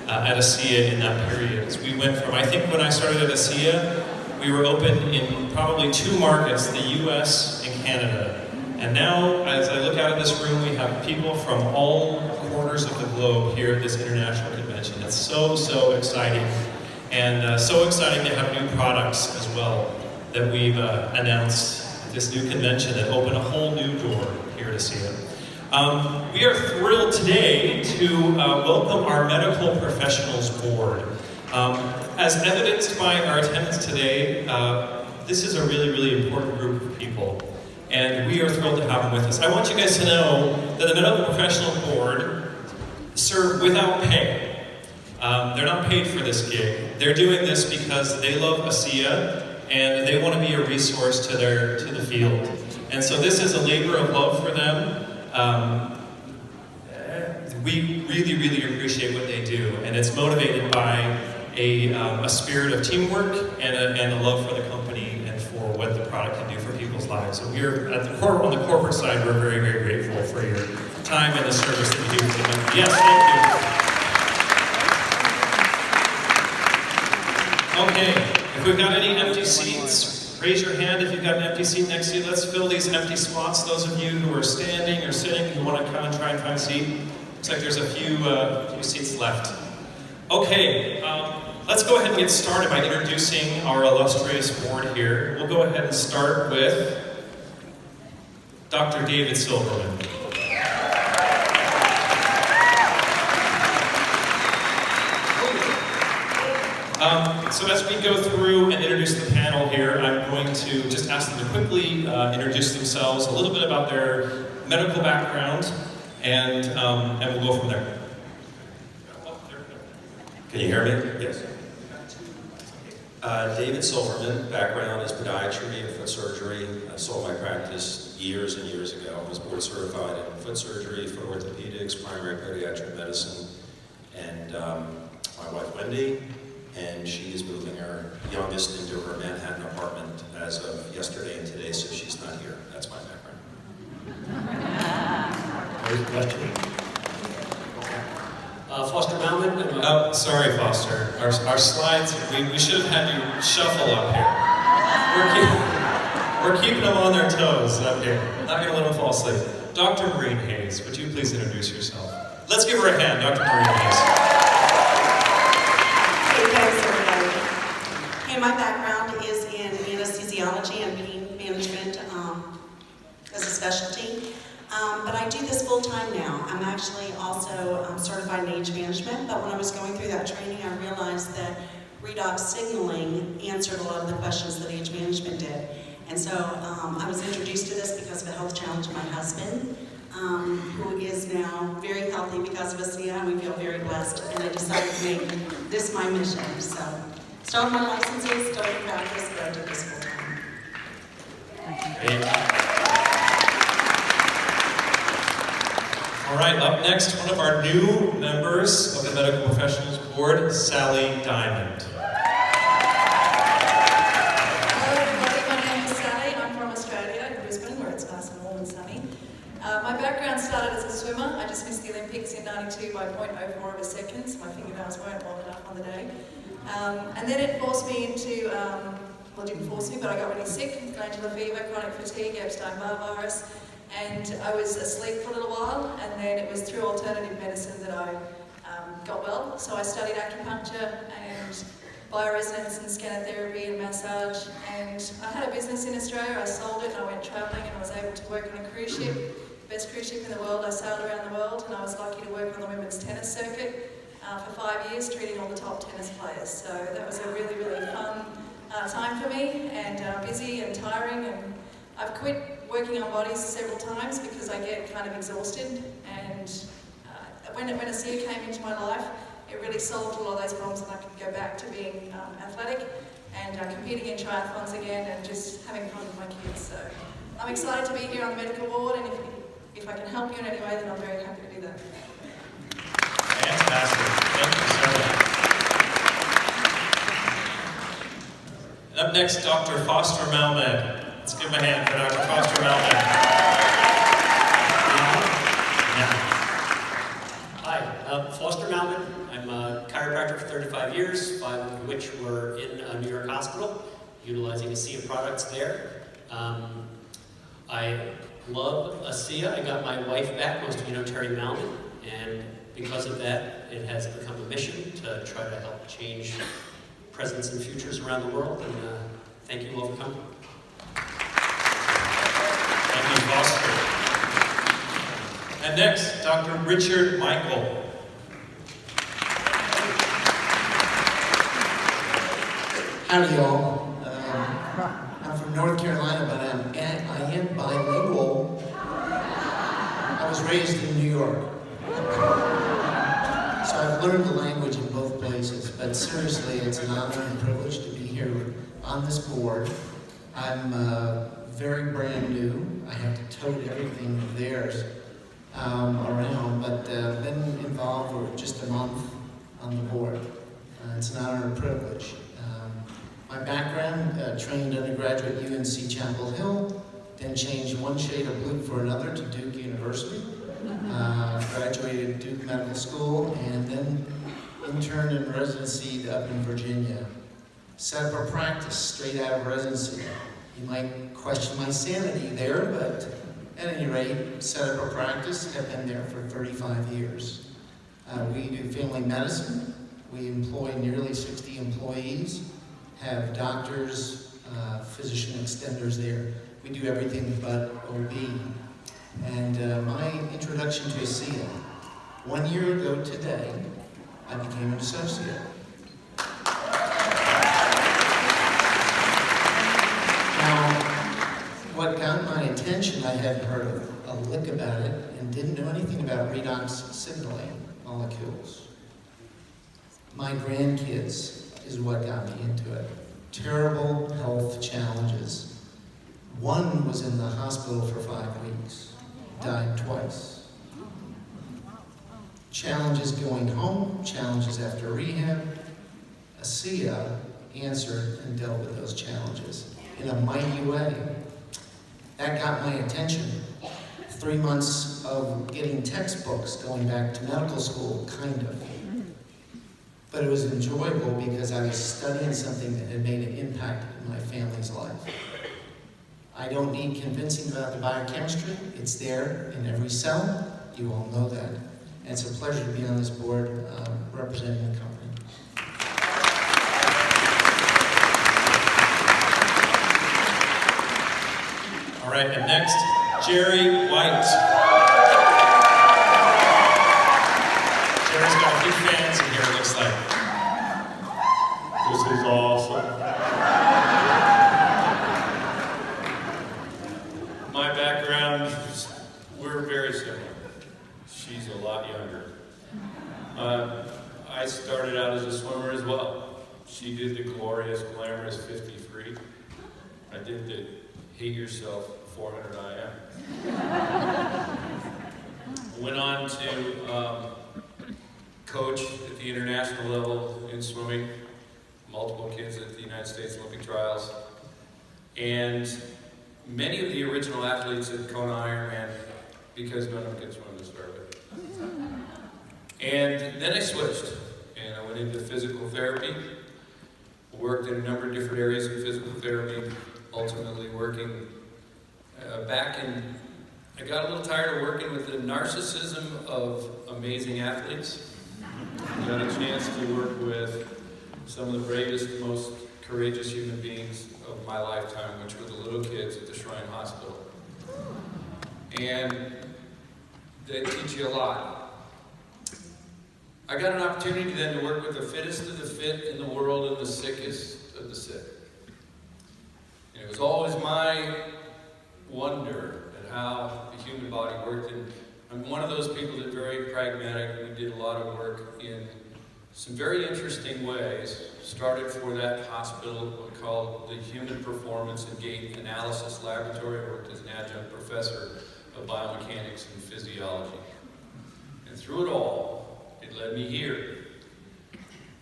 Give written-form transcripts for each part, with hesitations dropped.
at ASEA in that period. We went from, I think when I started at ASEA, we were open in probably 2 markets, the US and Canada. And now, as I look out of this room, we have people from all corners of the globe here at this international convention. It's so, so exciting. And so exciting to have new products as well that we've announced at this new convention that open a whole new door here at ASEA. We are thrilled today to welcome our Medical Professionals Board. As evidenced by our attendance today, this is a really, really important group of people, and we are thrilled to have them with us. I want you guys to know that the Medical Professional Board serve without pay. They're not paid for this gig. They're doing this because they love ASEA and they want to be a resource to the field. And so this is a labor of love for them. We really, really appreciate what they do, and it's motivated by a spirit of teamwork and a love for the company and for what the product can do for people's lives. So we're on the corporate side, we're very, very grateful for your time and the service that you do for the company. Yes, thank you. Okay, if we've got any empty seats, raise your hand if you've got an empty seat next to you. Let's fill these empty spots. Those of you who are standing or sitting who want to come and try and find a seat. Looks like there's a few seats left. Okay, let's go ahead and get started by introducing our illustrious board here. We'll go ahead and start with Dr. David Silverman. So as we go through and introduce the panel here, I'm going to just ask them to quickly introduce themselves, a little bit about their medical background, and we'll go from there. Can you hear me? Yes. David Silverman, background is podiatry and foot surgery. I sold my practice years and years ago. I was board certified in foot surgery, foot orthopedics, primary podiatric medicine, and my wife Wendy, and she is moving her youngest into her Manhattan apartment as of yesterday and today, so she's not here. That's my background. Great question. Foster Malman. Oh, sorry, Foster. Our slides, we should have had you shuffle up here. We're keeping them on their toes up here. Not going to let them fall asleep. Dr. Maureen Hayes, would you please introduce yourself? Let's give her a hand, Dr. Maureen Hayes. Hey, thanks, everybody. Hey, my background is in anesthesiology and pain management as a specialty. But I do this full-time now. I'm actually also certified in age management, but when I was going through that training, I realized that redox signaling answered a lot of the questions that age management did. And so I was introduced to this because of a health challenge of my husband, who is now very healthy because of ASEA, and we feel very blessed, and I decided to make this my mission. So started my licenses, started practice, but I did this full-time. All right, up next, one of our new members of the Medical Professionals Board, Sally Diamond. Hello everybody, my name is Sally. I'm from Australia, in Brisbane, where it's nice and warm and sunny. My background started as a swimmer. I just missed the Olympics in '92 by 0.04 of a second, so my fingernails weren't long enough on the day. And then it forced me into, well, it didn't force me, but I got really sick, glandular fever, chronic fatigue, Epstein-Barr virus. And I was asleep for a little while, and then it was through alternative medicine that I got well. So I studied acupuncture and bioresonance and scanotherapy and massage, and I had a business in Australia. I sold it and I went travelling, and I was able to work on a cruise ship, best cruise ship in the world. I sailed around the world, and I was lucky to work on the women's tennis circuit for 5 years, treating all the top tennis players. So that was a really, really fun time for me, and busy and tiring, and I've quit working on bodies several times because I get kind of exhausted, and when ASEA came into my life, it really solved a lot of those problems, and I could go back to being athletic and competing in triathlons again and just having fun with my kids. So I'm excited to be here on the medical board, and if I can help you in any way, then I'm very happy to do that. Fantastic. Thank you so much. And up next, Dr. Foster Malmed. Let's give him a hand for Dr. Foster Malmed. Hi, Foster Malman. I'm I'm a chiropractor for 35 years, 5 of which were in a New York hospital, utilizing ASEA products there. I love ASEA. I got my wife back. Most of you know Terry Malman, and because of that, it has become a mission to try to help change presents and futures around the world, and thank you all for coming. Thank you, Foster. And next, Dr. Richard Michael. Howdy, y'all. I'm from North Carolina, but I am bilingual. I was raised in New York. So I've learned the language in both places, but seriously, it's an honor and privilege to be here on this board. I'm very brand new. I have to tote everything of theirs around, but been involved for just a month on the board. It's an honor and privilege. My background, trained undergraduate at UNC Chapel Hill, then changed one shade of blue for another to Duke University. Graduated Duke Medical School, and then interned in residency up in Virginia. Set up a practice straight out of residency. You might question my sanity there, but at any rate, set up a practice, have been there for 35 years. We do family medicine. We employ nearly 60 employees, have doctors, physician extenders there. We do everything but OB. And my introduction to ASEA, 1 year ago today, I became an associate. Now, what got my attention, I hadn't heard a lick about it and didn't know anything about redox signaling molecules. My grandkids is what got me into it. Terrible health challenges. One was in the hospital for 5 weeks, died twice. Challenges going home, challenges after rehab. ASEA answered and dealt with those challenges in a mighty way. That got my attention. 3 months of getting textbooks, going back to medical school, kind of. But it was enjoyable because I was studying something that had made an impact in my family's life. I don't need convincing about the biochemistry. It's there in every cell. You all know that. And it's a pleasure to be on this board representing the company. All right, and next, Jerry White. Jerry's got a few fans in here, it looks like. This is awesome. My background, we're very similar. She's a lot younger. I started out as a swimmer as well. She did the glorious, glamorous 50 free. I did the hate yourself 400 IM. Went on to coach at the international level in swimming, multiple kids at the United States Olympic trials. And many of the original athletes at Kona Ironman, because none of them could swim to start with. And then I switched, and I went into physical therapy, worked in a number of different areas of physical therapy, ultimately working I got a little tired of working with the narcissism of amazing athletes. I got a chance to work with some of the bravest, most courageous human beings of my lifetime, which were the little kids at the Shrine Hospital. And they teach you a lot. I got an opportunity then to work with the fittest of the fit in the world and the sickest of the sick. And it was always my wonder at how the human body worked. And I'm one of those people that very pragmatic. We did a lot of work in some very interesting ways. Started for that hospital called the Human Performance and Gait Analysis Laboratory. I worked as an adjunct professor of biomechanics and physiology. And through it all, it led me here.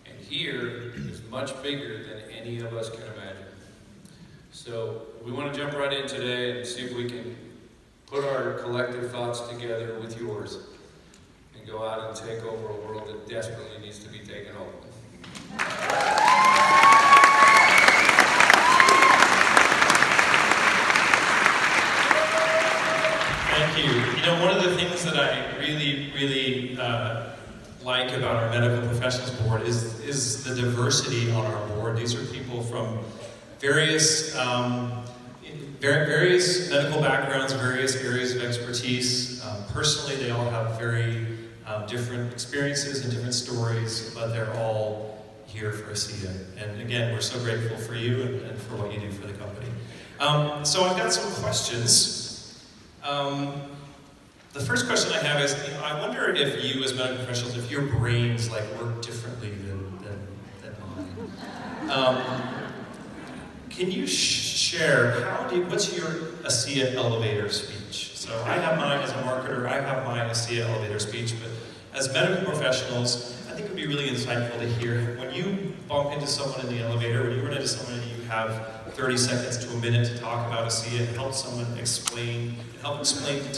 And here is much bigger than any of us can imagine. So we want to jump right in today and see if we can put our collective thoughts together with yours and go out and take over a world that desperately needs to be taken over. Thank you. You know, one of the things that I really like about our medical professionals board is the diversity on our board. These are people from various various medical backgrounds, various areas of expertise. Personally, they all have very different experiences and different stories, but they're all here for ASEA. And again, we're so grateful for you and for what you do for the company. So I've got some questions. The first question I have is, I wonder if you as medical professionals, if your brains work differently than mine. Can you share, what's your ASEA elevator speech? So I have mine as a marketer, I have my ASEA elevator speech, but as medical professionals, I think it would be really insightful to hear, when you bump into someone in the elevator, when you run into someone and you have 30 seconds to a minute to talk about ASEA and help explain to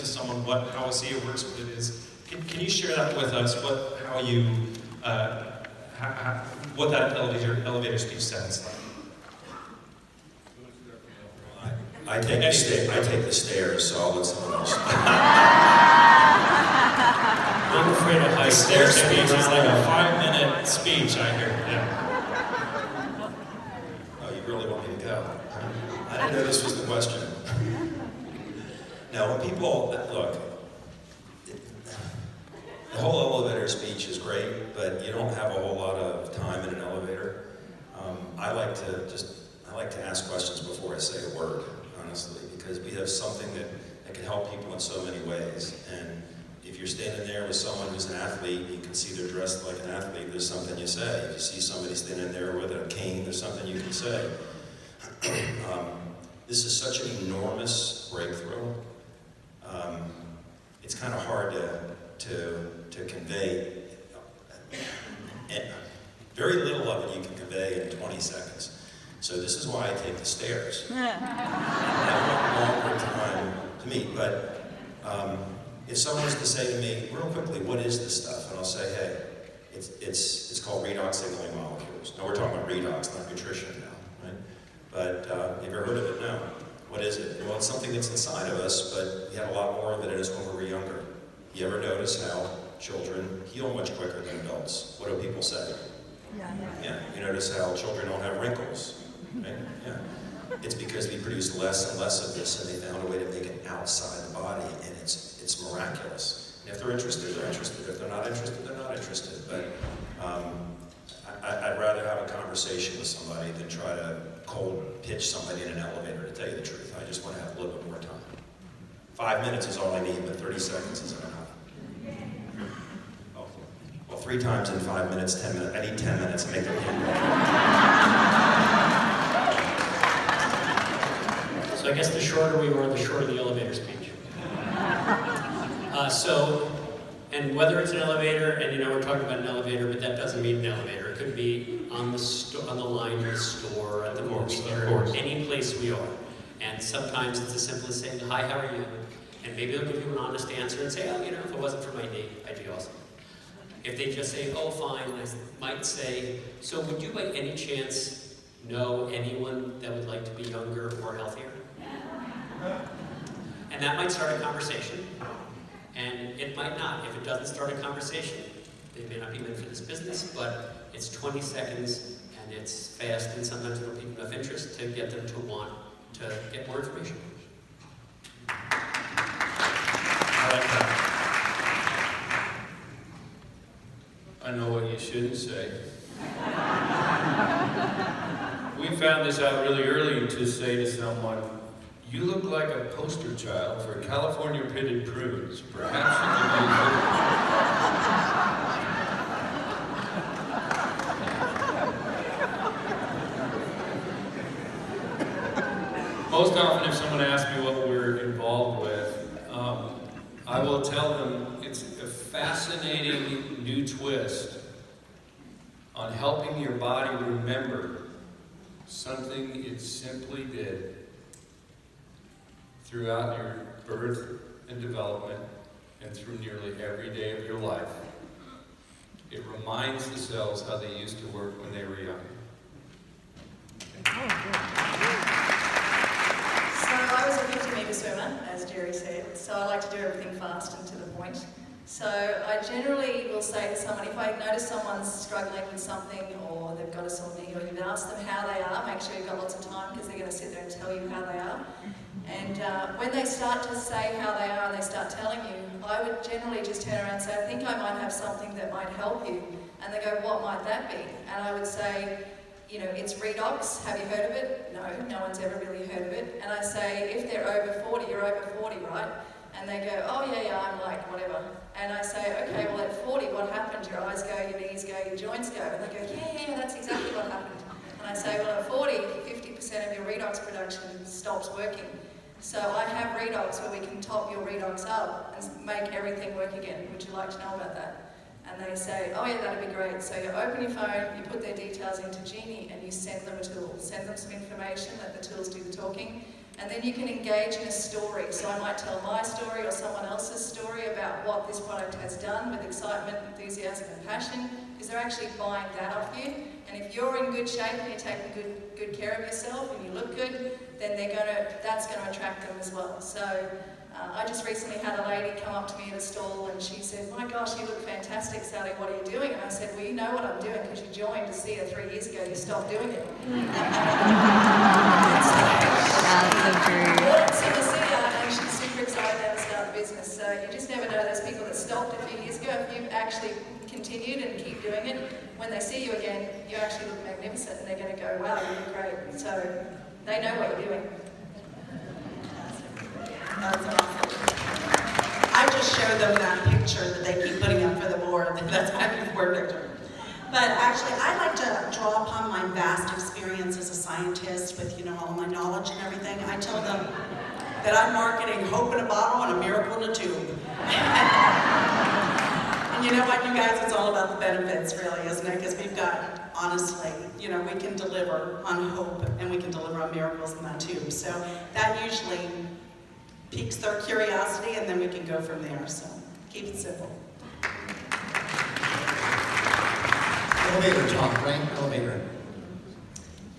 someone how ASEA works, what it is. Can you share that with us? What that elevator speech sounds like? I take the stairs, so I'll let someone else. I'm afraid of high stairs speech is like a 5-minute speech, I hear. Yeah. Oh, you really want me to go? I didn't know this was the question. Now, when people, look, the whole elevator speech is great, but you don't have a whole lot of time in an elevator. I like to ask questions before I say a word, honestly, because we have something that can help people in so many ways. And if you're standing there with someone who's an athlete, you can see they're dressed like an athlete, there's something you say. If you see somebody standing there with a cane, there's something you can say. This is such an enormous breakthrough. It's kind of hard to convey. Very little of it you can convey in 20 seconds. So this is why I take the stairs. I want longer time to meet, but if someone was to say to me, real quickly, what is this stuff? And I'll say, hey, it's called redox signaling molecules. Now we're talking about redox, not nutrition now, right? But have you ever heard of it? No. What is it? Well, it's something that's inside of us, but we have a lot more of it in us when we were younger. You ever notice how children heal much quicker than adults? What do people say? Yeah. You notice how children don't have wrinkles, right? Yeah. It's because we produce less and less of this, and they found a way to make it outside the body, and it's miraculous. And if they're interested, they're interested. If they're not interested, they're not interested. But I'd rather have a conversation with somebody than try to cold pitch somebody in an elevator, to tell you the truth. I just want to have a little bit more time. 5 minutes is all I need, but 30 seconds isn't enough. Oh, well, 3 times in 5 minutes, 10 minutes. I need 10 minutes to make it. So I guess the shorter we were, the shorter the elevator speech. And whether it's an elevator, and we're talking about an elevator, but that doesn't mean an elevator. It could be on the line in the store, at the movie theater, any place we are. And sometimes it's as simple as saying, hi, how are you? And maybe they'll give you an honest answer and say, oh, if it wasn't for my date, I'd be awesome. If they just say, oh, fine, I might say, so would you by any chance know anyone that would like to be younger or healthier? And that might start a conversation. And it might not. If it doesn't start a conversation, they may not be meant for this business, but it's 20 seconds and it's fast, and sometimes it'll pique enough interest to get them to want to get more information. I like that. I know what you shouldn't say. We found this out really early to say to someone, you look like a poster child for California pitted prunes. Perhaps you can use it. Most often if someone asks me what we're involved with, I will tell them it's a fascinating new twist on helping your body remember something it simply did throughout your birth and development and through nearly every day of your life. It reminds the cells how they used to work when they were young. So I was a 50-metre swimmer, as Jerry said, so I like to do everything fast and to the point. So I generally will say to someone, if I notice someone's struggling with something or they've got a sore knee or you've asked them how they are, make sure you've got lots of time because they're going to sit there and tell you how they are. And when they start to say how they are and they start telling you, I would generally just turn around and say, I think I might have something that might help you. And they go, what might that be? And I would say, you know, it's redox. Have you heard of it? No, no one's ever really heard of it. And I say, if they're over 40, you're over 40, right? And they go, oh yeah, I'm like, whatever. And I say, okay, well at 40, what happened? Your eyes go, your knees go, your joints go. And they go, yeah, that's exactly what happened. And I say, well at 40, 50% of your redox production stops working. So I have redox where we can top your redox up and make everything work again. Would you like to know about that? And they say, oh yeah, that'd be great. So you open your phone, you put their details into Genie, and you send them a tool. Send them some information, let the tools do the talking. And then you can engage in a story. So I might tell my story or someone else's story about what this product has done with excitement, enthusiasm and passion, because they're actually buying that off you. And if you're in good shape and you're taking good care of yourself and you look good, then that's going to attract them as well. So I just recently had a lady come up to me at a stall and she said, my gosh, you look fantastic, Sally, what are you doing? And I said, well, you know what I'm doing because you joined ASEA 3 years ago, you stopped doing it. It's in ASEA and she's super excited now to start the business. So you just never know, those people that stopped a few years ago, if you've actually continued and keep doing it, when they see you again, you actually look magnificent and they're going to go, wow, you look great. So they know what you're doing. That's awesome. I just show them that picture that they keep putting up for the board. That's my board picture. But actually, I like to draw upon my vast experience as a scientist with, all my knowledge and everything. I tell them that I'm marketing hope in a bottle and a miracle in a tube. And you know what, you guys, it's all about the benefits, really, isn't it? Because we've got, honestly, we can deliver on hope and we can deliver on miracles in that tube. So that usually piques their curiosity, and then we can go from there. So keep it simple. Elevator talk, right? Elevator.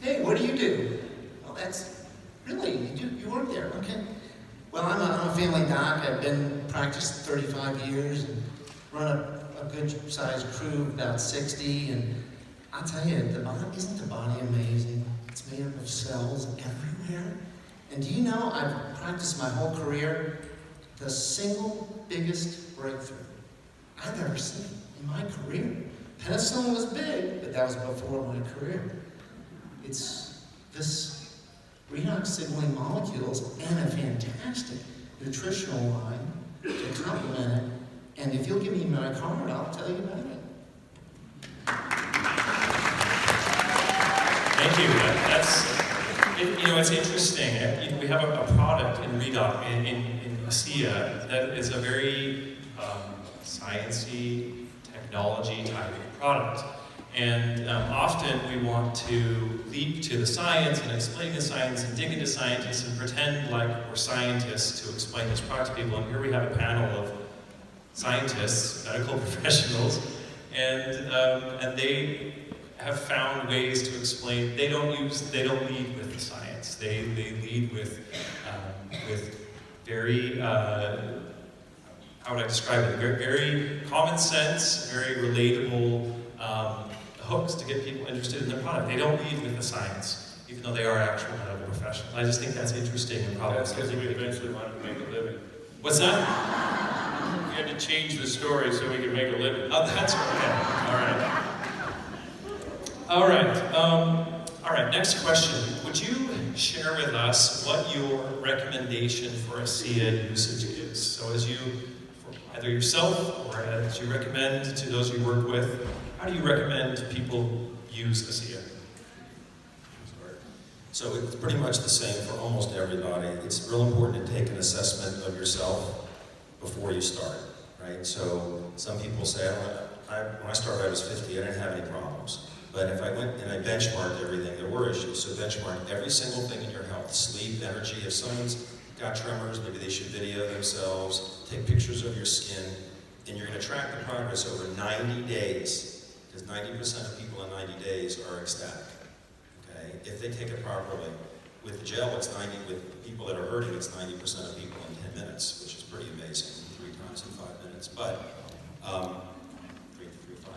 Hey, what do you do? Well, that's really, you work there, okay. Well, I'm a family doc. I've been practiced 35 years and run a good-sized crew of about 60. And I'll tell you, isn't the body amazing? It's made up of cells everywhere. And do you know, I've practiced my whole career, the single biggest breakthrough I've ever seen in my career. Penicillin was big, but that was before my career. It's this redox signaling molecules and a fantastic nutritional line to complement it. And if you'll give me my card, I'll tell you about it. Thank you. It's interesting. We have a product in Redoc, in ASEA, that is a very sciencey, technology type of product. And often we want to leap to the science and explain the science and dig into scientists and pretend like we're scientists to explain this product to people. And here we have a panel of scientists, medical professionals, and they have found ways to explain. They don't lead with the science. They lead with very how would I describe it? Very common sense, very relatable hooks to get people interested in the product. They don't lead with the science, even though they are actual medical professionals. I just think that's interesting and probably that's because we eventually wanted to make a living. What's that? We had to change the story so we could make a living. Oh, that's right. All right, next question. Would you share with us what your recommendation for ASEA usage is? So as you, for either yourself or as you recommend to those you work with, how do you recommend people use ASEA? So it's pretty much the same for almost everybody. It's real important to take an assessment of yourself before you start, right? So some people say, when I started I was 50, I didn't have any problems. But if I went and I benchmarked everything, there were issues. So benchmark every single thing in your health, sleep, energy. If someone's got tremors, maybe they should video themselves, take pictures of your skin, and you're going to track the progress over 90 days, because 90% of people in 90 days are ecstatic, okay? If they take it properly. With the gel, it's 90, with people that are hurting, it's 90% of people in 10 minutes, which is pretty amazing, 3 times in 5 minutes, but, 3, 5,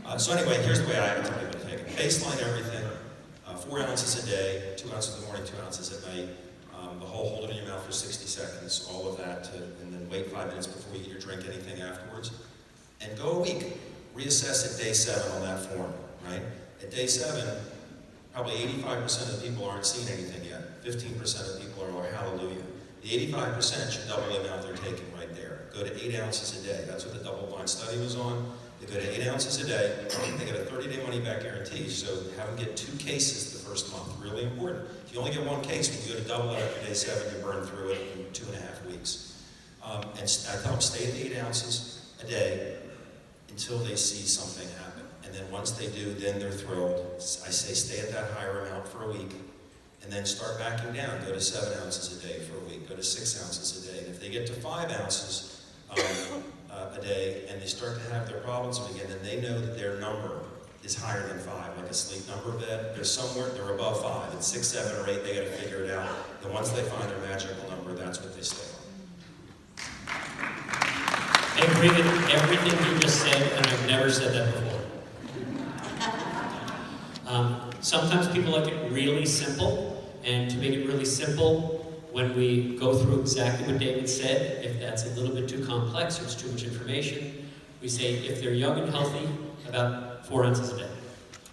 okay. So anyway, here's the way I tell people to take it. Baseline everything, 4 ounces a day, 2 ounces in the morning, 2 ounces at night. The whole hold it in your mouth for 60 seconds, all of that, and then wait 5 minutes before you eat or drink anything afterwards. And go a week. Reassess at day 7 on that form, right? At day 7, probably 85% of the people aren't seeing anything yet. 15% of people are hallelujah. The 85% should double the amount they're taking right there. Go to 8 ounces a day. That's what the double-blind study was on. They go to 8 ounces a day. They get a 30-day money-back guarantee, so have them get 2 cases the first month. Really important. If you only get 1 case, when you go to double it after day 7, you burn through it in 2.5 weeks. And I tell them stay at the 8 ounces a day until they see something happen. And then once they do, then they're thrilled. I say stay at that higher amount for a week, and then start backing down. Go to 7 ounces a day for a week. Go to 6 ounces a day. And if they get to 5 ounces a day, and they start to have their problems again, then they know that their number is higher than 5, like a sleep number bed. They're somewhere, they're above 5. It's 6, 7, or 8, they got to figure it out. And once they find their magical number, that's what they stay on. I agree with everything you just said, and I've never said that before. Sometimes people like it really simple, and to make it really simple, when we go through exactly what David said, if that's a little bit too complex or it's too much information, we say if they're young and healthy, about 4 ounces a day.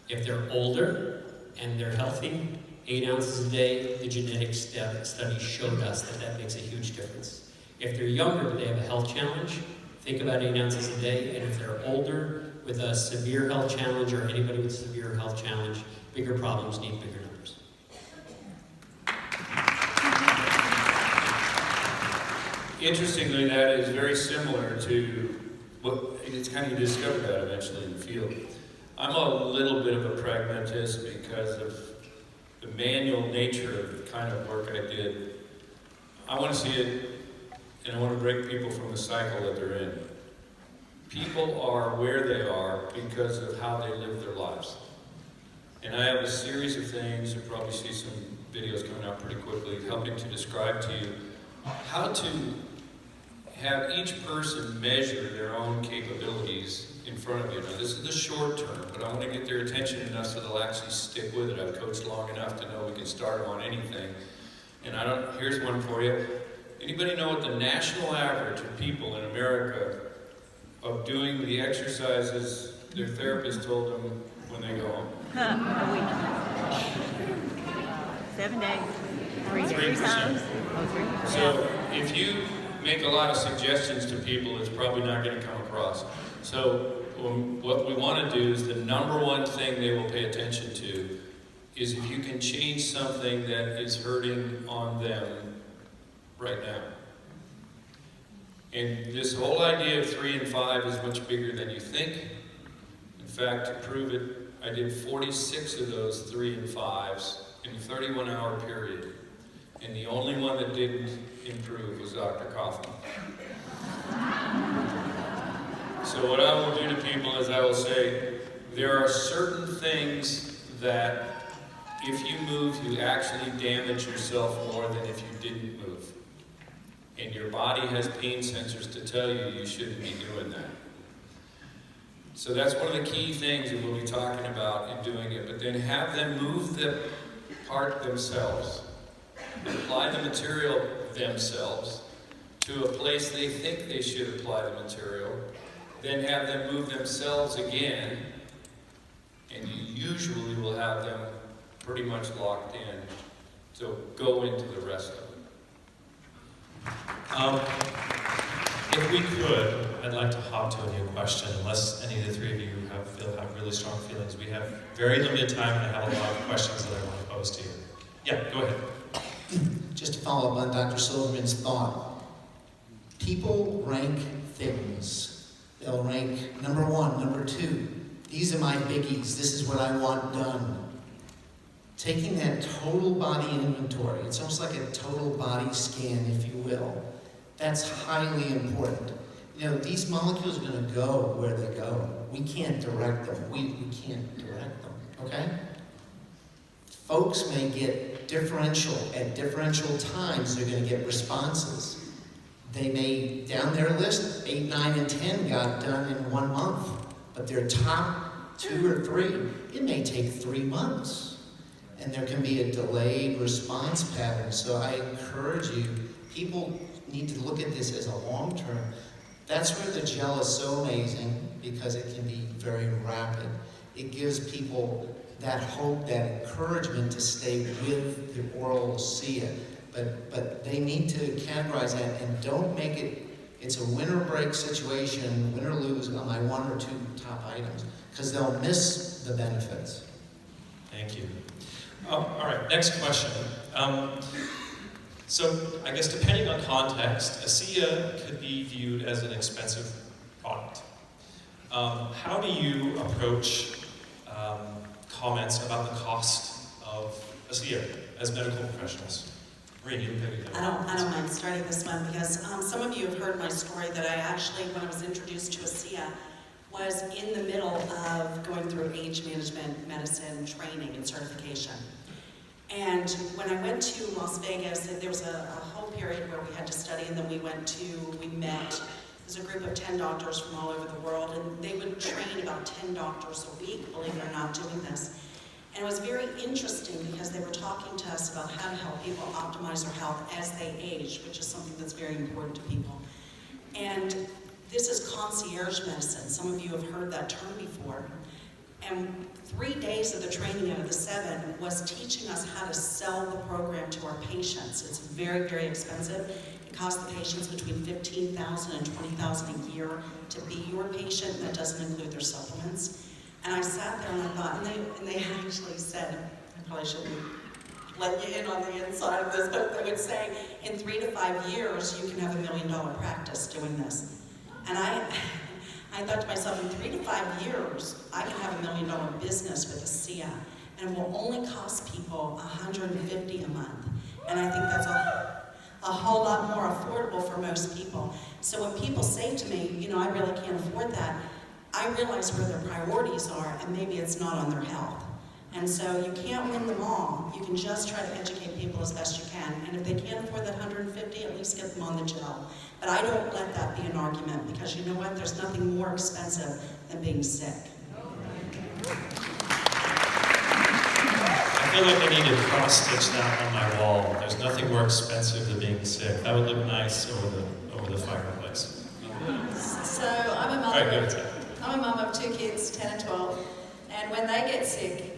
If they're older and they're healthy, 8 ounces a day. The genetic study showed us that that makes a huge difference. If they're younger but they have a health challenge, think about 8 ounces a day. And if they're older with a severe health challenge, or anybody with a severe health challenge, bigger problems need bigger numbers. Interestingly, that is very similar to what it's kind of you discover that eventually in the field. I'm a little bit of a pragmatist because of the manual nature of the kind of work I did. I want to see it, and I want to break people from the cycle that they're in. People are where they are because of how they live their lives. And I have a series of things, you'll probably see some videos coming out pretty quickly, helping to describe to you how to have each person measure their own capabilities in front of you. Now, this is the short term, but I want to get their attention enough so they'll actually stick with it. I've coached long enough to know we can start them on anything. And here's one for you. Anybody know what the national average of people in America of doing the exercises their therapist told them when they go home? A week. 7 days. 3 days. 3%. Oh, 3. So if you make a lot of suggestions to people, it's probably not going to come across. So what we want to do is the number one thing they will pay attention to is if you can change something that is hurting on them right now. And this whole idea of 3 and 5 is much bigger than you think. In fact, to prove it, I did 46 of those 3 and 5s in a 31-hour period. And the only one that didn't improve was Dr. Kaufman. So what I will do to people is I will say, there are certain things that if you move, you actually damage yourself more than if you didn't move. And your body has pain sensors to tell you you shouldn't be doing that. So that's one of the key things that we'll be talking about in doing it. But then have them move the part themselves. Apply the material themselves to a place they think they should apply the material. Then have them move themselves again. And you usually will have them pretty much locked in to go into the rest of it. If we could, I'd like to hop to a new question, unless any of the three of you have really strong feelings. We have very limited time, and I have a lot of questions that I want to pose to you. Yeah, go ahead. Just to follow up on Dr. Silverman's thought, people rank things. They'll rank number 1, number 2. These are my biggies. This is what I want done. taking that total body inventory, it's almost like a total body scan, if you will. That's highly important. You know, these molecules are going to go where they go. We can't direct them. We can't direct them, okay? Folks may get at differential times, they're going to get responses. They may, down their list, 8, 9, and 10 got done in 1 month, but their top 2 or 3, it may take 3 months. And there can be a delayed response pattern. So I encourage you, people need to look at this as a long term. That's where the gel is so amazing, because it can be very rapid. It gives people that hope, that encouragement to stay with the oral ASEA. But they need to categorize that and don't make it, it's a win or break situation, win or lose on my 1 or 2 top items, because they'll miss the benefits. Thank you. All right, next question. So I guess depending on context, ASEA could be viewed as an expensive product. How do you approach comments about the cost of ASEA as medical professionals? Maureen, you can pick it up. I don't mind starting this one because some of you have heard my story that I actually, when I was introduced to ASEA, was in the middle of going through age management medicine training and certification. And when I went to Las Vegas, there was a whole period where we had to study, and then we met, there's a group of 10 doctors from all over the world, and they would train about 10 doctors a week, believe it or not, doing this. And it was very interesting because they were talking to us about how to help people optimize their health as they age, which is something that's very important to people. And this is concierge medicine. Some of you have heard that term before. And 3 days of the training out of the 7 was teaching us how to sell the program to our patients. It's very, very expensive. It costs the patients between $15,000 and $20,000 a year to be your patient. That doesn't include their supplements. And I sat there and I thought, and they actually said, I probably shouldn't let you in on the inside of this, but they would say, in 3 to 5 years, you can have $1 million practice doing this. And I thought to myself, in 3 to 5 years, I can have $1 million business with ASEA, and it will only cost people $150 a month. And I think that's a whole lot more affordable for most people. So when people say to me, you know, I really can't afford that, I realize where their priorities are, and maybe it's not on their health. And so you can't win them all. You can just try to educate people as best you can. And if they can't afford that $150, at least get them on the gel. But I don't let that be an argument, because you know what? There's nothing more expensive than being sick. I feel like I need to cross-stitch that on my wall. There's nothing more expensive than being sick. That would look nice over the fireplace. So I'm a mother. All right, go ahead. I'm a mum of 2 kids, 10 and 12, and when they get sick,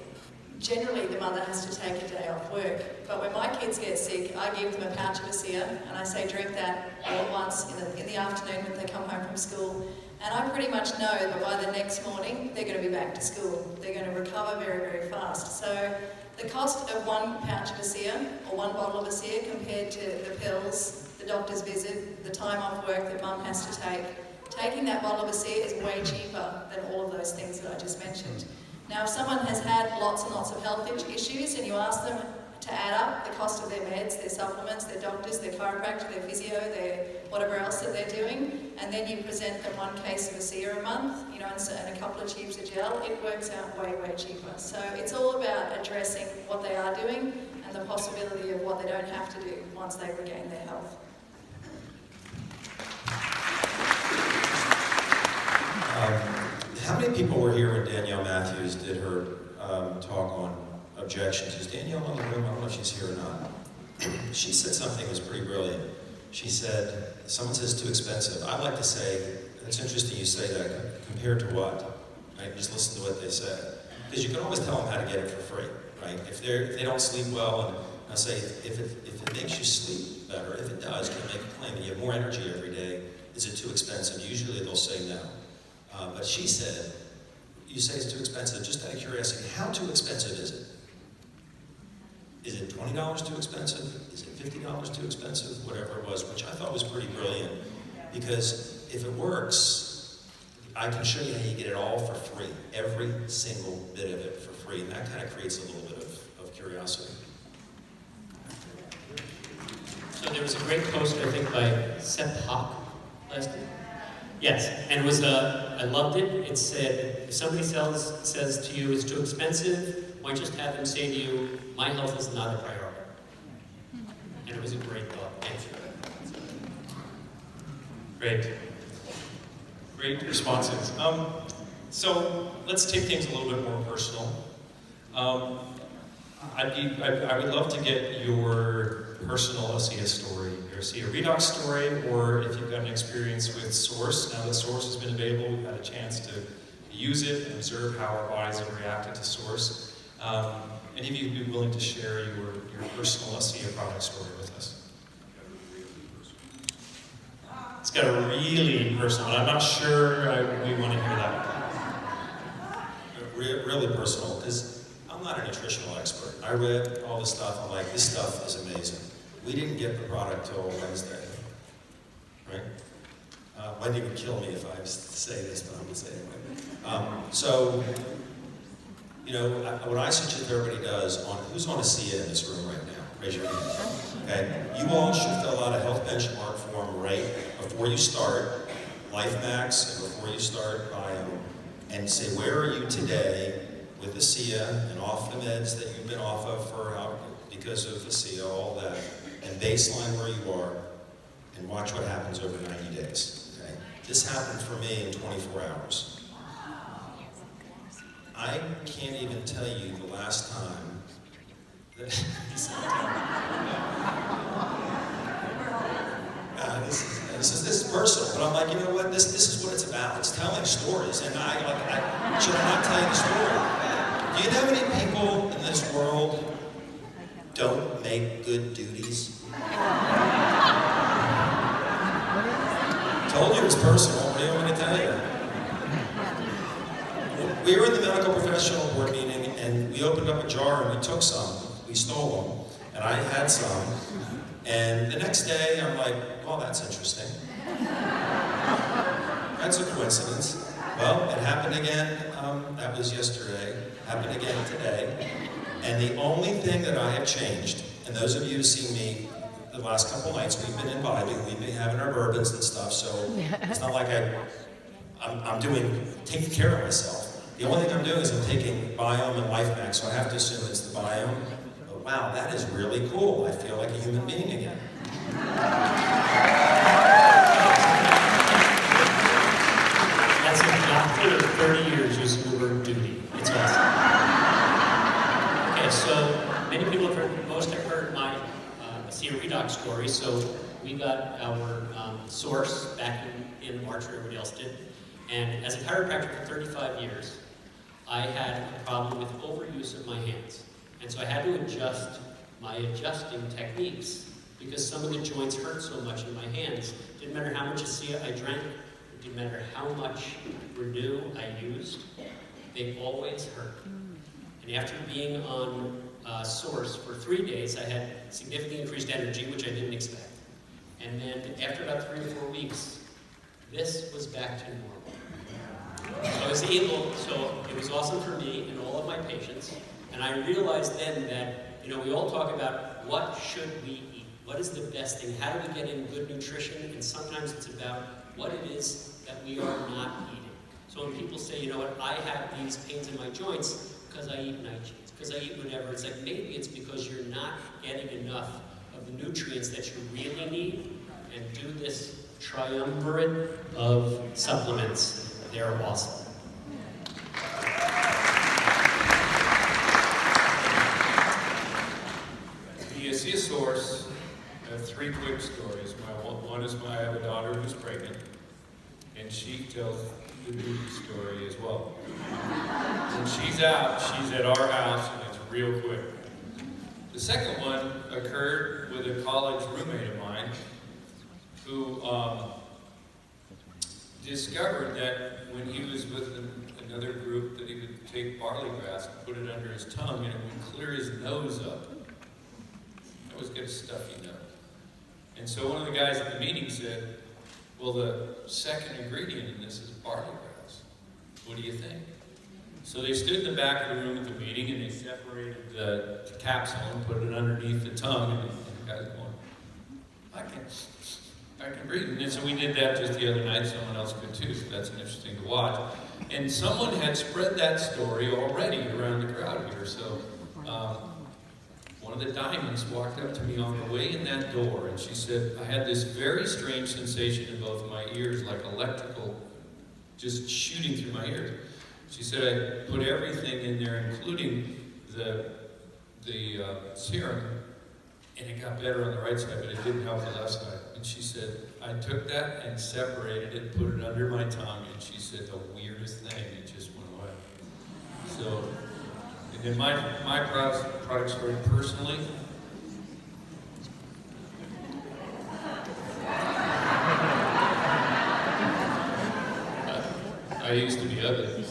generally the mother has to take a day off work. But when my kids get sick, I give them a pouch of ASEA, and I say drink that all at once in the afternoon when they come home from school. And I pretty much know that by the next morning, they're going to be back to school. They're going to recover very, very fast. So the cost of 1 pouch of ASEA, or 1 bottle of ASEA, compared to the pills, the doctor's visit, the time off work that mum has to take, taking that bottle of ASEA is way cheaper than all of those things that I just mentioned. Now, if someone has had lots and lots of health issues and you ask them to add up the cost of their meds, their supplements, their doctors, their chiropractor, their physio, their whatever else that they're doing, and then you present them 1 case of ASEA a month, you know, and a couple of tubes of gel, it works out way, way cheaper. So it's all about addressing what they are doing and the possibility of what they don't have to do once they regain their health. How many people were here when Danielle Matthews did her talk on objections? Is Danielle in the room? I don't know if she's here or not. She said something that was pretty brilliant. She said, someone says too expensive. I like to say, it's interesting you say that, compared to what? Right? Just listen to what they said. Because you can always tell them how to get it for free, right? If they don't sleep well, and I say, if it makes you sleep better, if it does, can you make a claim that you have more energy every day? Is it too expensive? Usually they'll say no. But she said, you say it's too expensive. Just out of curiosity, how too expensive is it? Is it $20 too expensive? Is it $50 too expensive? Whatever it was, which I thought was pretty brilliant. Because if it works, I can show you how you get it all for free. Every single bit of it for free. And that kind of creates a little bit of curiosity. So there was a great post, I think, by Seth Hawk last year. Yes, and it was, I loved it. It said, if somebody says to you it's too expensive, why just have them say to you, my health is not a priority. And it was a great thought. Thank you. Great. Great responses. So let's take things a little bit more personal. I would love to get your personal ASEA story, your ASEA redox story, or if you've got an experience with Source. Now that Source has been available, we've had a chance to use it and observe how our bodies have reacted to Source. Any of you would be willing to share your personal ASEA product story with us? It's got a really personal, I'm not sure we want to hear that. Really personal, because I'm not a nutritional expert. I read all the stuff, I'm like, this stuff is amazing. We didn't get the product till Wednesday, right? Might even kill me if I say this, but I'm going to say it anyway. So, you know, what I suggest everybody does, who's on ASEA in this room right now? Raise your hand. Okay? You all should fill out a health benchmark form right before you start LifeMax and before you start Bio, and say, where are you today with ASEA and off the meds that you've been off of because of ASEA, all that, and baseline where you are, and watch what happens over 90 days. Okay? This happened for me in 24 hours. I can't even tell you the last time that this is personal, but I'm like, you know what? This is what it's about. It's telling stories, and should I not tell you the story? Do you know how many people in this world don't make good duties? Told you it's personal. What do you want me to tell you? We were in the medical professional board meeting, and we opened up a jar and we took some. We stole them, and I had some. And the next day, I'm like, well, that's interesting. That's a coincidence. Well, it happened again. That was yesterday. Happened again today. And the only thing that I have changed, and those of you who see me the last couple nights, we've been imbibing, we've been having our bourbons and stuff, so it's not like I'm taking care of myself. The only thing I'm doing is I'm taking Biome and LifeMax, so I have to assume it's the Biome. But wow, that is really cool. I feel like a human being again. That's a doctor of 30 years using the word duty. It's awesome. Okay, so many people have heard, most have heard my ASEA redox story. So we got our Source back in March, where everybody else did. And as a chiropractor for 35 years, I had a problem with overuse of my hands. And so I had to adjust my adjusting techniques because some of the joints hurt so much in my hands. Didn't matter how much ASEA I drank, it didn't matter how much Renew I used, they always hurt. And after being on Source for 3 days, I had significantly increased energy, which I didn't expect. And then after about 3 to 4 weeks, this was back to normal. I was able, so it was awesome for me and all of my patients. And I realized then that, you know, we all talk about what should we eat? What is the best thing? How do we get in good nutrition? And sometimes it's about what it is that we are not eating. So when people say, you know what, I have these pains in my joints because I eat nightshades, because I eat whatever, it's like maybe it's because you're not getting enough of the nutrients that you really need, and do this triumvirate of supplements. They're awesome. The ASEA Source, I have 3 quick stories. One is I have a daughter who's pregnant, and she tells the duty story as well. When she's out, she's at our house, and it's real quick. The second one occurred with a college roommate of mine who discovered that when he was with another group that he would take barley grass and put it under his tongue and it would clear his nose up. I always get a stuffy nose. And so one of the guys at the meeting said, well, the second ingredient in this is barley grass. What do you think? So they stood in the back of the room at the meeting and they separated the capsule and put it underneath the tongue, and the guy's going, I can breathe. And so we did that just the other night. Someone else could too, so that's interesting to watch. And someone had spread that story already around the crowd here. So one of the diamonds walked up to me on the way in that door, and she said, I had this very strange sensation in both of my ears, like electrical, just shooting through my ears. She said, I put everything in there, including the serum, and it got better on the right side, but it didn't help the left side. And she said, I took that and separated it, put it under my tongue, and she said the weirdest thing, it just went away. So, and then my product story personally, I used to be ugly.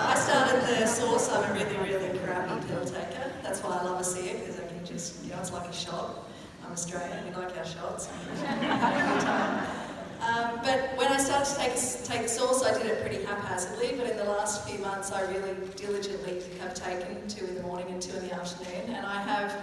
I started the source. I'm a really, really crappy pill taker. That's why I love ASEA, because I can just, it's like a shot. I'm Australian, we like our shots. But when I started to take the source, I did it pretty haphazardly, but in the last few months I really diligently have taken 2 in the morning and 2 in the afternoon, and I have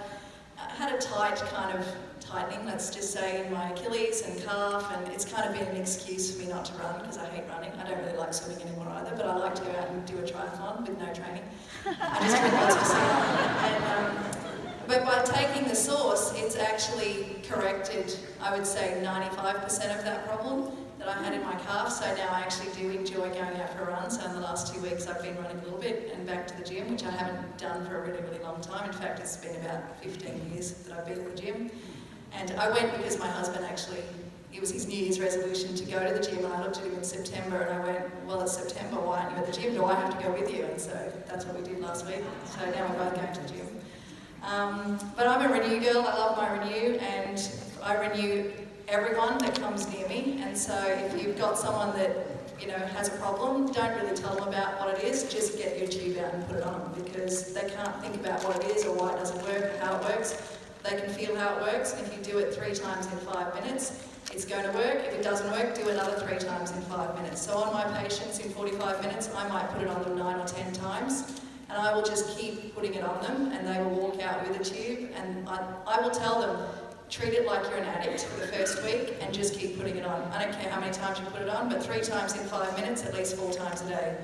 had a tight kind of tightening, let's just say, in my Achilles and calf, and it's kind of been an excuse for me not to run, because I hate running. I don't really like swimming anymore either, but I like to go out and do a triathlon with no training. I just drink lots of sea. But by taking the source, it's actually corrected, I would say, 95% of that problem that I had in my calf. So now I actually do enjoy going out for a run. So in the last 2 weeks, I've been running a little bit and back to the gym, which I haven't done for a really, really long time. In fact, it's been about 15 years that I've been at the gym. And I went because my husband actually, it was his New Year's resolution to go to the gym, and I looked at him in September and I went, well, it's September, why aren't you at the gym? Do I have to go with you? And so that's what we did last week. So now we're both going to the gym. But I'm a Renew girl. I love my Renew, and I renew everyone that comes near me. And so if you've got someone that has a problem, don't really tell them about what it is. Just get your tube out and put it on them, because they can't think about what it is or why it doesn't work or how it works. They can feel how it works, and if you do it 3 times in 5 minutes, it's going to work. If it doesn't work, do another 3 times in 5 minutes. So on my patients in 45 minutes, I might put it on them 9 or 10 times. And I will just keep putting it on them, and they will walk out with a tube, and I will tell them, treat it like you're an addict for the first week and just keep putting it on. I don't care how many times you put it on, but 3 times in 5 minutes, at least 4 times a day.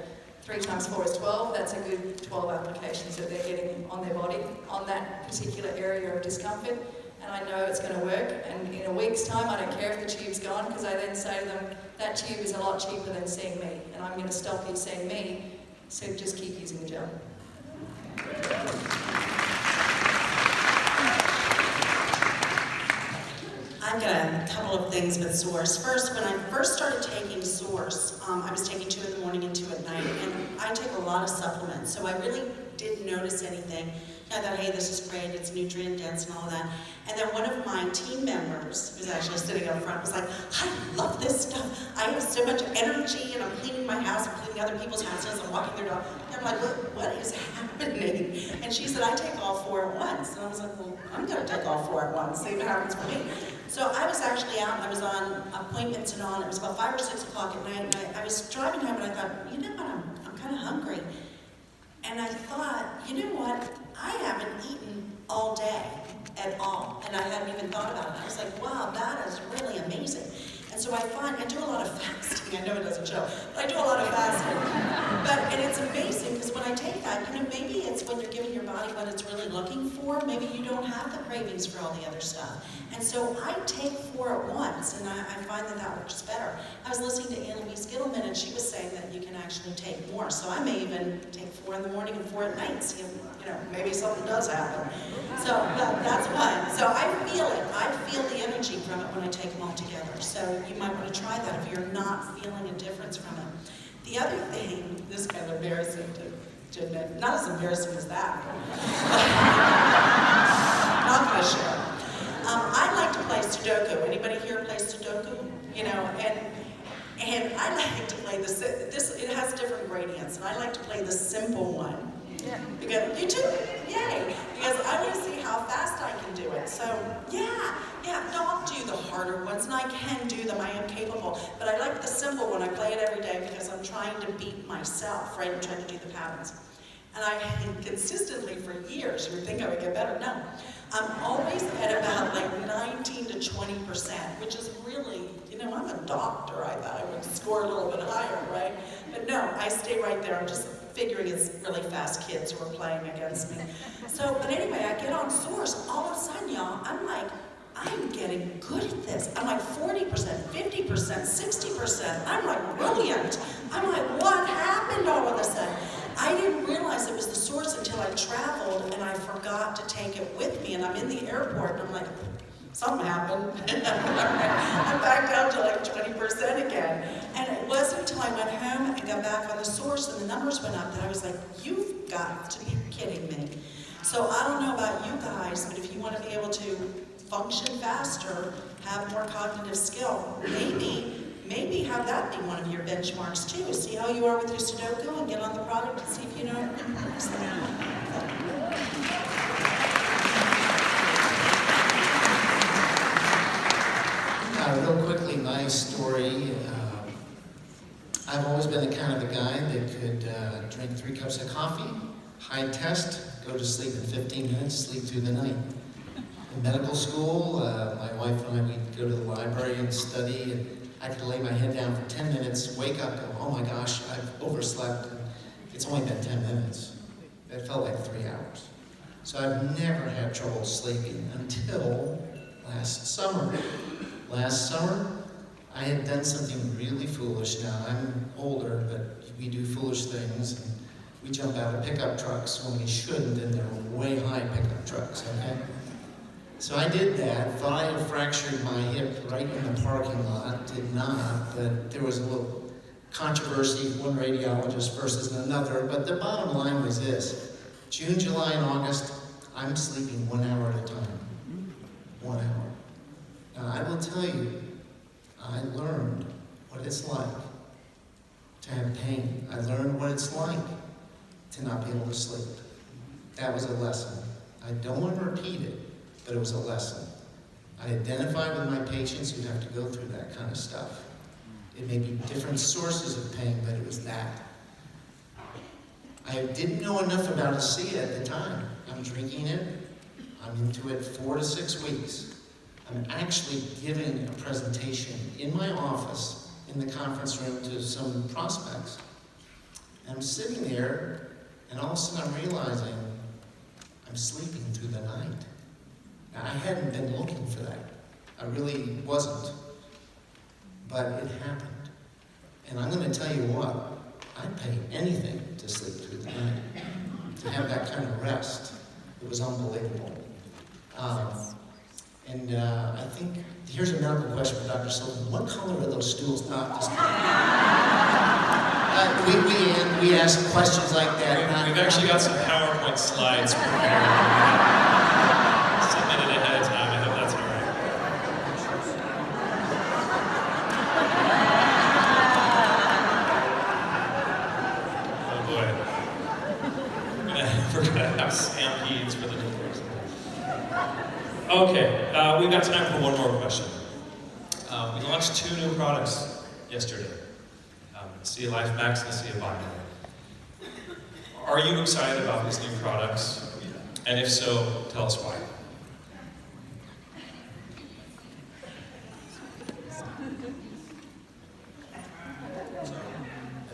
3 times 4 is 12, that's a good 12 applications that they're getting on their body, on that particular area of discomfort, and I know it's going to work. And in a week's time, I don't care if the tube's gone, because I then say to them, that tube is a lot cheaper than seeing me, and I'm going to stop you seeing me, so just keep using the gel. I've got a couple of things with Source. First, when I first started taking Source, I was taking 2 in the morning and 2 at night, and I take a lot of supplements, so I really didn't notice anything. I thought, hey, this is great, it's nutrient dense and all of that. And then one of my team members, who's actually sitting up front, was like, I love this stuff. I have so much energy, and I'm cleaning my house, I'm cleaning other people's houses, I'm walking their dog. And I'm like, what is happening? And she said, I take all 4 at once. And I was like, well, I'm gonna take all 4 at once, see what happens for me. So I was actually out, and I was on appointments and on. It was about 5 or 6 o'clock at night, and I was driving home, and I thought, you know what, I'm kind of hungry. And I thought, you know what, I haven't eaten all day at all, and I hadn't even thought about it. I was like, wow, that is really amazing. And so I do a lot of fasting. I know it doesn't show, but I do a lot of fasting. And it's amazing, because when I take that, maybe it's when you're giving your body what it's really looking for. Maybe you don't have the cravings for all the other stuff. And so I take 4 at once, and I find that works better. I was listening to Annalise Gittleman, and she was saying that you can actually take more. So I may even take 4 in the morning and 4 at night, see if, maybe something does happen. So that's one. So I feel it. I feel the energy from it when I take them all together. So you might want to try that if you're not feeling a difference from it. The other thing, this is kind of embarrassing to admit, not as embarrassing as that. Not going to share. I like to play Sudoku. Anybody here play Sudoku? And I like to play it has different gradients, and I like to play the simple one. Yeah. Because, you too? yay, because I want to see how fast I can do it. So yeah, no, I'll do the harder ones, and I can do them. I am capable, but I like the simple one. I play it every day because I'm trying to beat myself, right? I'm trying to do the patterns. And I consistently for years, you would think I would get better. No, I'm always at about like 19 to 20%, which is really, I'm a doctor. I thought I would score a little bit higher, right? But no, I stay right there. I'm just figuring it's really fast kids who are playing against me. So, but anyway, I get on Source. All of a sudden, y'all, I'm like, I'm getting good at this. I'm like 40%, 50%, 60%. I'm like brilliant. I'm like, what happened all of a sudden? I didn't realize it was the Source until I traveled and I forgot to take it with me. And I'm in the airport and I'm like, something happened. I'm back down to like 20% again. And it wasn't until I went home and got back on the Source and the numbers went up that I was like, you've got to be kidding me. So I don't know about you guys, but if you want to be able to function faster, have more cognitive skill, maybe have that be one of your benchmarks too. See how you are with your Sudoku and get on the product and see if you know it improves Real quickly, my story. I've always been the kind of a guy that could drink 3 cups of coffee, high test, go to sleep in 15 minutes, sleep through the night. In medical school, my wife and I, we'd go to the library and study, and I could lay my head down for 10 minutes, wake up, go, oh my gosh, I've overslept. It's only been 10 minutes. It felt like 3 hours. So I've never had trouble sleeping until last summer. Last summer, I had done something really foolish. Now, I'm older, but we do foolish things. And we jump out of pickup trucks when we shouldn't, and they're way high pickup trucks, okay? So I did that, thought I had fractured my hip right in the parking lot, did not, but there was a little controversy, one radiologist versus another, but the bottom line was this: June, July, and August, I'm sleeping 1 hour at a time. 1 hour. Now, I will tell you, I learned what it's like to have pain. I learned what it's like to not be able to sleep. That was a lesson. I don't want to repeat it, but it was a lesson. I identify with my patients who have to go through that kind of stuff. It may be different sources of pain, but it was that. I didn't know enough about ASEA at the time. I'm drinking it. I'm into it 4 to 6 weeks. I'm actually giving a presentation in my office in the conference room to some prospects. And I'm sitting there, and all of a sudden I'm realizing I'm sleeping through the night. Now, I hadn't been looking for that. I really wasn't. But it happened. And I'm going to tell you what, I'd pay anything to sleep through the night, to have that kind of rest. It was unbelievable. I think, here's a medical question for Dr. Sullivan. What color are those stools? Just we ask questions like that. We've actually got some PowerPoint slides prepared. Submitted ahead of time. I hope that's all right. Oh boy. We're gonna have stampedes for the doors. Okay, we've got time for one more question. We launched 2 new products yesterday. ASEA Life Max and ASEA Bio. Are you excited about these new products? And if so, tell us why.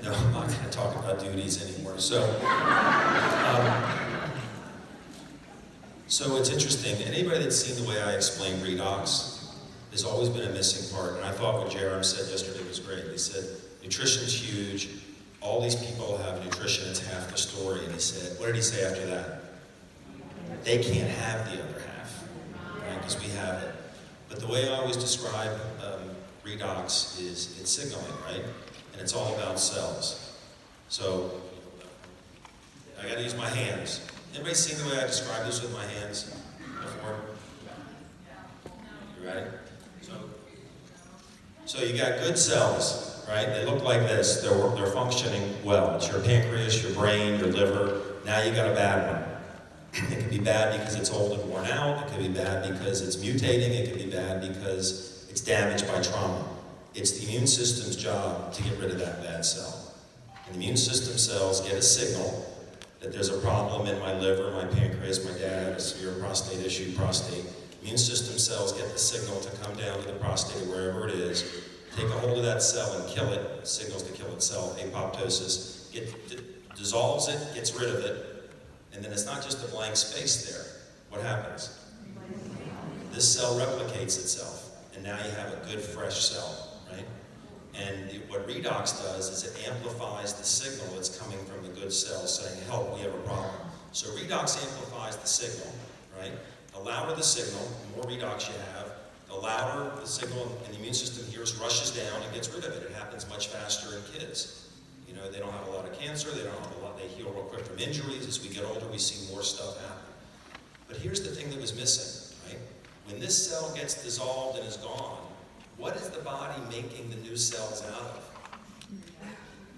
No, I'm not going to talk about duties anymore. So it's interesting. Anybody that's seen the way I explain redox, there's always been a missing part. And I thought what Jerem said yesterday was great. He said, nutrition's huge. All these people have nutrition. It's half the story. And he said, what did he say after that? They can't have the other half, right? Because we have it. But the way I always describe redox is it's signaling, right? And it's all about cells. So I got to use my hands. Anybody seen the way I describe this with my hands before? You ready? So you got good cells, right? They look like this. They're functioning well. It's your pancreas, your brain, your liver. Now you got a bad one. It could be bad because it's old and worn out. It could be bad because it's mutating. It could be bad because it's damaged by trauma. It's the immune system's job to get rid of that bad cell. And the immune system cells get a signal that there's a problem in my liver, my pancreas, my dad had a severe prostate issue, prostate. Immune system cells get the signal to come down to the prostate or wherever it is, take a hold of that cell and kill it, signals to kill itself, apoptosis, dissolves it, gets rid of it, and then it's not just a blank space there. What happens? This cell replicates itself, and now you have a good fresh cell, right? And what redox does is it amplifies the signal that's coming from the good cells saying, help, we have a problem. So redox amplifies the signal, right? The louder the signal, the more redox you have, the louder the signal and the immune system hears, rushes down and gets rid of it. It happens much faster in kids. You know, they don't have a lot of cancer, they don't have a lot, they heal real quick from injuries. As we get older, we see more stuff happen. But here's the thing that was missing, right? When this cell gets dissolved and is gone, what is the body making the new cells out of?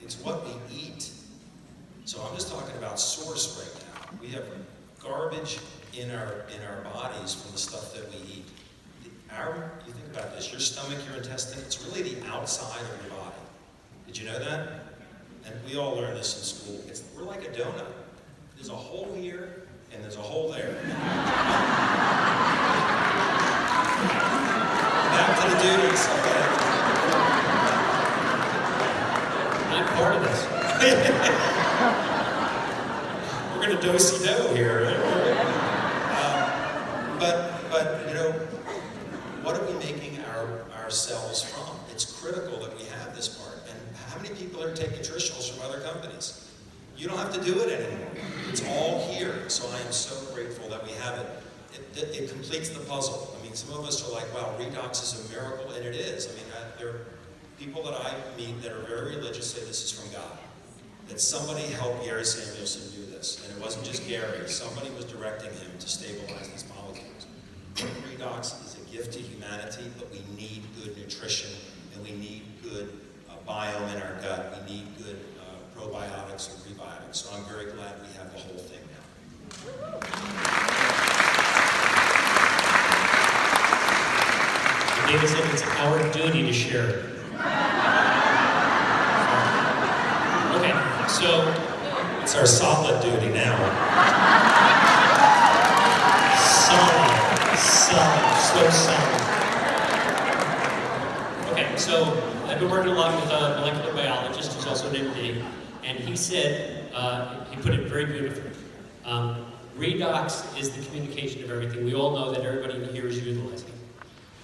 It's what we eat. So I'm just talking about source right now. We have garbage in our bodies from the stuff that we eat. You think about this, your stomach, your intestine, it's really the outside of your body. Did you know that? And we all learned this in school. We're like a donut. There's a hole here, and there's a hole there. Back to the duties, okay? I'm part of this. We're going to do-si-do here, right? But you know, what are we making our cells from? It's critical that we have this part. And how many people are taking nutritionals from other companies? You don't have to do it anymore. It's all here. So I am so grateful that we have it. It completes the puzzle. I mean, some of us are like, wow, redox is a miracle, and it is. I mean, there are people that I meet that are very religious say this is from God. That somebody helped Gary Samuelson do this. And it wasn't just Gary. Somebody was directing him to stabilize these molecules. Redox is a gift to humanity, but we need good nutrition, and we need good biome in our gut. We need good probiotics and prebiotics. So I'm very glad we have the whole thing now. David said it's our duty to share it. Okay, so It's our solid duty now. so solid. Okay, so I've been working a lot with a molecular biologist who's also an MD, and he said, he put it very beautifully. Redox is the communication of everything. We all know that everybody in here is utilizing it.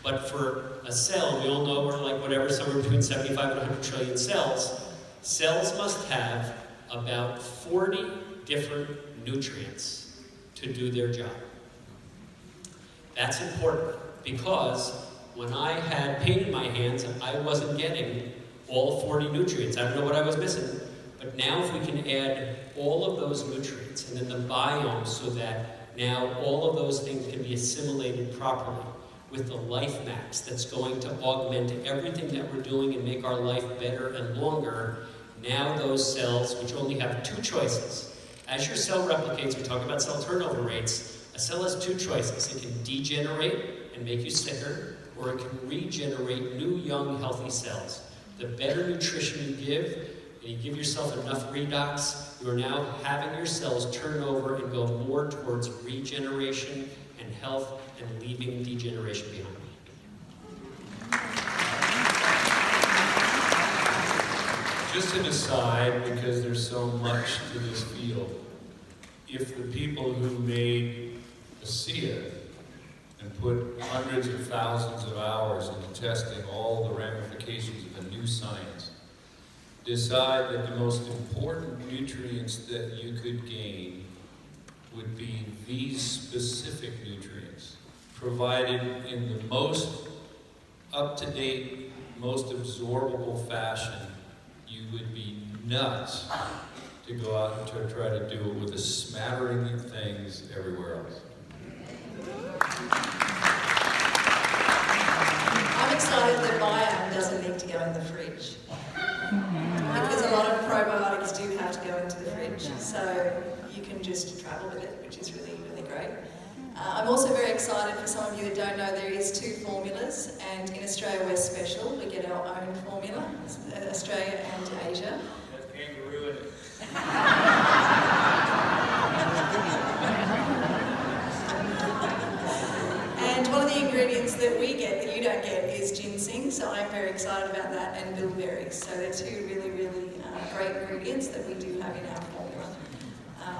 But for a cell, we all know we're like whatever, somewhere between 75 and 100 trillion cells. Cells must have about 40 different nutrients to do their job. That's important because when I had pain in my hands, I wasn't getting all 40 nutrients. I don't know what I was missing. But now if we can add all of those nutrients and then the biome so that now all of those things can be assimilated properly with the life maps that's going to augment everything that we're doing and make our life better and longer, now those cells, which only have two choices. As your cell replicates, we talk about cell turnover rates, a cell has two choices. It can degenerate and make you sicker, or it can regenerate new, young, healthy cells. The better nutrition you give, and you give yourself enough redox, you are now having your cells turn over and go more towards regeneration and health and leaving degeneration behind. Just an aside, because there's so much to this field, if the people who made ASEA and put hundreds of thousands of hours into testing all the ramifications of the new science, decide that the most important nutrients that you could gain would be these specific nutrients, provided in the most up-to-date, most absorbable fashion, you would be nuts to go out and to try to do it with a smattering of things everywhere else. I'm excited that biome doesn't need to go in the fridge. Because a lot of probiotics do have to go into the fridge. So you you can just travel with it, which is really, really great. I'm also very excited, for some of you that don't know, there is 2 formulas, and in Australia we're special. We get our own formula, Australia and Asia. That's kangaroo in it. And one of the ingredients that we get that you don't get is ginseng, so I'm very excited about that, and bilberries. So they're 2 really, really great ingredients that we do have in our formula.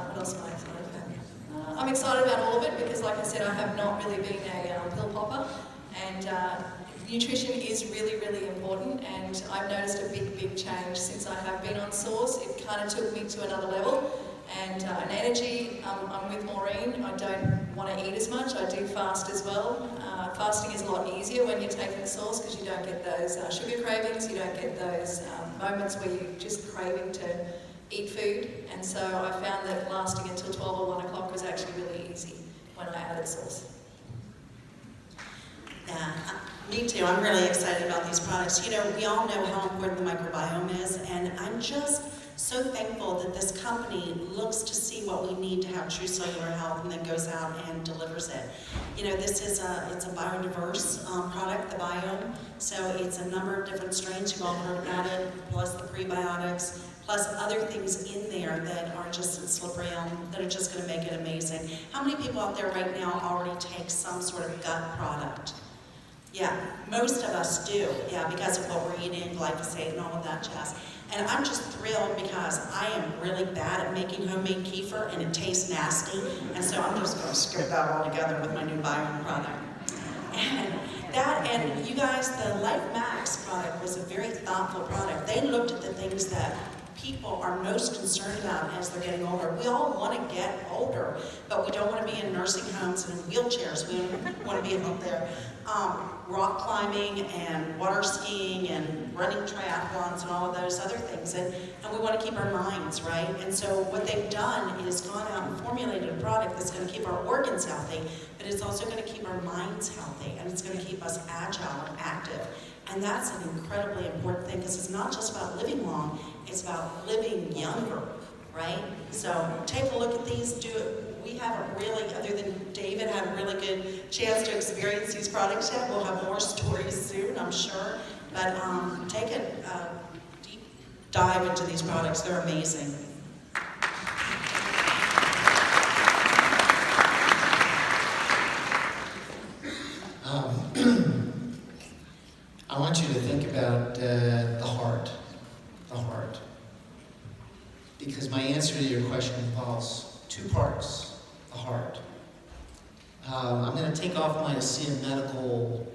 What else am I excited about? I'm excited about all of it because, like I said, I have not really been a pill popper, and nutrition is really, really important, and I've noticed a big, big change since I have been on Source. It kind of took me to another level, and energy, I'm with Maureen. I don't want to eat as much. I do fast as well. Fasting is a lot easier when you're taking Source because you don't get those sugar cravings, you don't get those moments where you're just craving to eat food, and so I found that lasting until 12 or 1 o'clock was actually really easy when I added Source. Yeah, me too. I'm really excited about these products. You know, we all know how important the microbiome is, and I'm just so thankful that this company looks to see what we need to have true cellular health and then goes out and delivers it. You know, this is it's a biodiverse product, the biome, so it's a number of different strains you've all heard about it, plus the prebiotics, plus other things in there that are just in slippery elm, that are just going to make it amazing. How many people out there right now already take some sort of gut product? Yeah, most of us do, yeah, because of what we're eating, glyphosate and all of that jazz. And I'm just thrilled because I am really bad at making homemade kefir and it tastes nasty, and so I'm just going to skip that altogether with my new Biome product. And that, and you guys, the Life Max product was a very thoughtful product. They looked at the things that people are most concerned about as they're getting older. We all want to get older, but we don't want to be in nursing homes and in wheelchairs. We want to be out there rock climbing and water skiing and running triathlons and all of those other things. And we want to keep our minds, right? And so what they've done is gone out and formulated a product that's going to keep our organs healthy, but it's also going to keep our minds healthy, and it's going to keep us agile and active. And that's an incredibly important thing because it's not just about living long, it's about living younger, right? So take a look at these, do it. We haven't really, other than David, had a really good chance to experience these products yet. We'll have more stories soon, I'm sure. But take a deep dive into these products. They're amazing. I want you to think about the heart. The heart. Because my answer to your question involves 2 parts. The heart. I'm going to take off my ASEA medical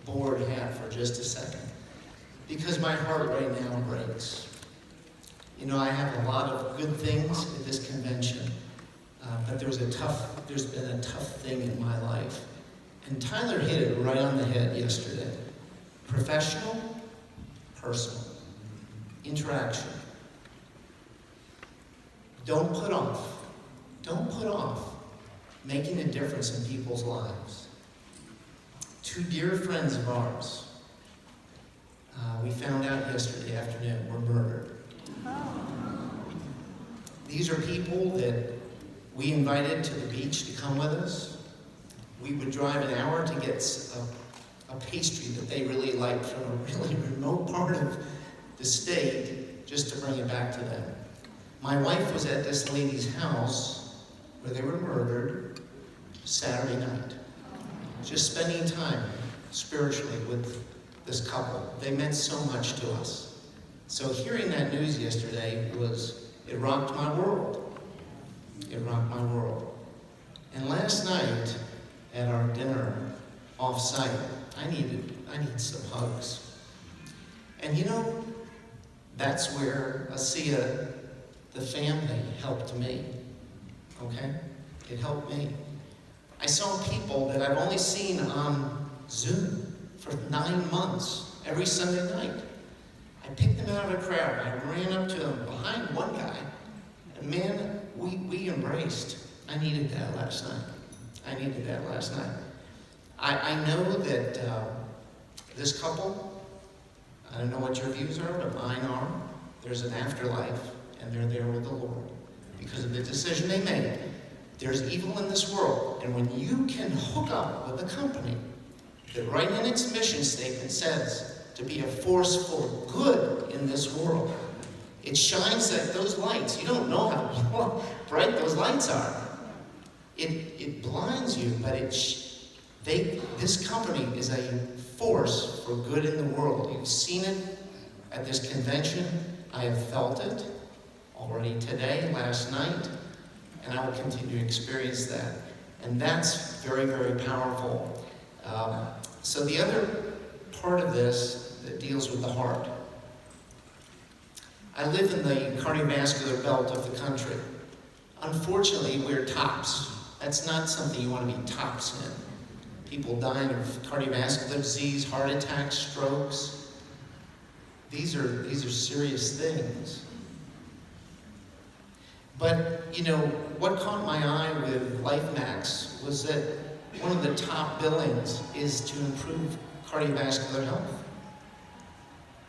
board hat for just a second. Because my heart right now breaks. You know, I have a lot of good things at this convention. But there's been a tough thing in my life. And Tyler hit it right on the head yesterday. Professional, personal, interaction. Don't put off making a difference in people's lives. 2 dear friends of ours, we found out yesterday afternoon, were murdered. These are people that we invited to the beach to come with us. We would drive an hour to get a pastry that they really liked from a really remote part of the state just to bring it back to them. My wife was at this lady's house where they were murdered Saturday night, just spending time spiritually with this couple. They meant so much to us. So hearing that news yesterday it rocked my world. It rocked my world. And last night at our dinner off-site, I need some hugs. And you know, that's where ASEA, the family, helped me. Okay? It helped me. I saw people that I've only seen on Zoom for 9 months, every Sunday night. I picked them out of a crowd. I ran up to them behind one guy, and man, we embraced. I needed that last night. I know that this couple, I don't know what your views are, but mine are. There's an afterlife, and they're there with the Lord. because of the decision they made. There's evil in this world, and when you can hook up with a company that right in its mission statement says to be a force for good in this world, it shines like those lights. You don't know how bright those lights are. It blinds you, but this company is a force for good in the world. You've seen it at this convention. I have felt it already today, last night, and I will continue to experience that. And that's very, very powerful. So the other part of this that deals with the heart. I live in the cardiovascular belt of the country. Unfortunately, we're tops. That's not something you want to be tops in. People dying of cardiovascular disease, heart attacks, strokes. These are serious things. But, you know, what caught my eye with LifeMax was that one of the top billings is to improve cardiovascular health.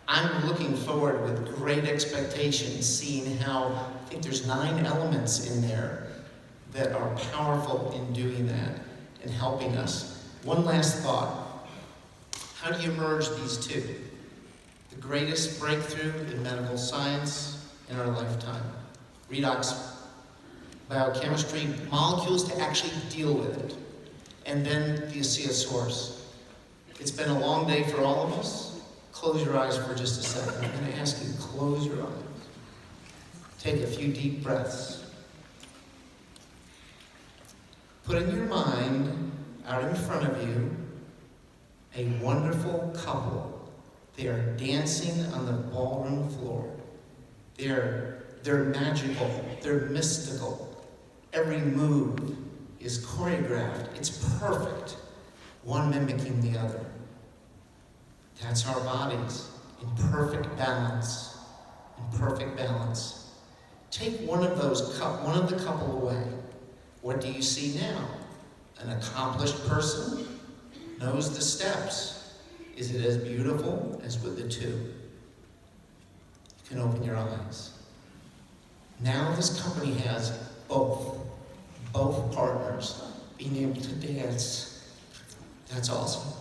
I'm looking forward with great expectation, seeing how, I think there's 9 elements in there that are powerful in doing that and helping us. One last thought. How do you merge these two? The greatest breakthrough in medical science in our lifetime. Redox biochemistry, molecules to actually deal with it. And then the ASEA source. It's been a long day for all of us. Close your eyes for just a second. I'm going to ask you to close your eyes. Take a few deep breaths. Put in your mind, out in front of you, a wonderful couple. They are dancing on the ballroom floor. They're magical. They're mystical. Every move is choreographed. It's perfect. One mimicking the other. That's our bodies in perfect balance. In perfect balance. Take one of the couple away. What do you see now? An accomplished person knows the steps. Is it as beautiful as with the two? You can open your eyes. Now this company has both partners being able to dance. That's awesome.